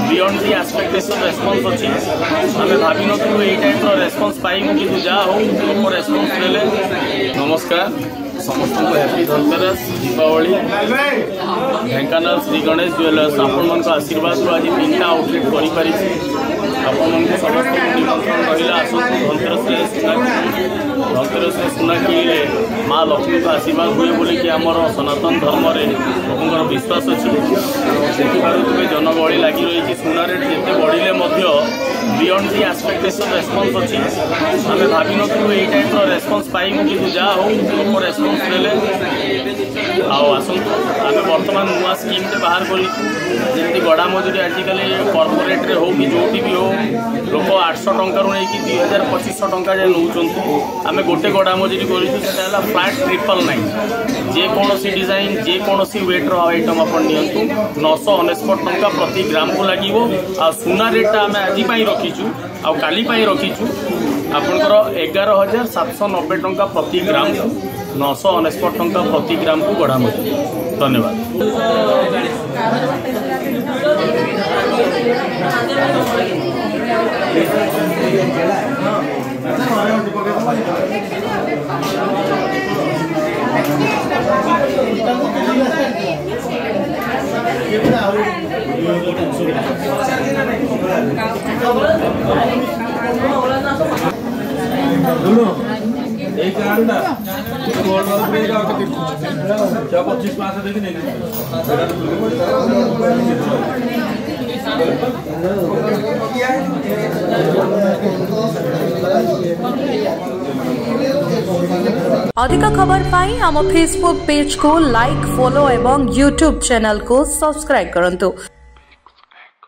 Beyond the expectation response अच्छी आम भावी नु यही टाइप रेस्पॉन्स पाइबू कि जहाँ हो लोक रेस्पॉन्स देले। नमस्कार समस्त को हैप्पी धनतेरस दीपावली ढेंकानाल श्री गणेश ज्वेलर्स आपण मन आशीर्वाद आज 3टा आउटलेट करी आपण मन समस्त निमंत्रण रहा आसतु धनतेरस सुना किणिले माँ लक्ष्मी को आशीर्वाद हुए बोली कि आमर सनातन धर्म लोकर विश्वास अच्छी देखिपे जनगहली लगी रही सुना रेट जिते बढ़िले बियॉन्ड दी एक्सपेक्टेशन रेस्पॉन्स अच्छी आम भावी नु यही टाइप रेस्पॉन्स पाइबू कि जहाँ हो लोक रेस्पॉन्स देले। आसतु आम बर्तमान नुआ स्कीम बाहर करमी गड़ा मजूरी आजिकल कॉर्पोरेट रे हो कि जो भी हो लोक 800 टंका रू नहीं 2500 टंका जाए नौ आम गोटे गड़ा मजूरी कर फ्लैट 999 जेकोसी डिजाइन जेकोसी वेट्र आइटम आप नियंतु 999 टंका प्रति ग्राम को लगे। आ सुना रेट आम आज रखीचु आ काली रखीचु आपंकर 11,790 टंका प्रति ग्राम को 999 टंका प्रति ग्राम को गढ़ा मजूरी। धन्यवाद। अधिक खबर पाई आम फेसबुक पेज को लाइक फॉलो एवं यूट्यूब चैनल को सब्सक्राइब करंतु।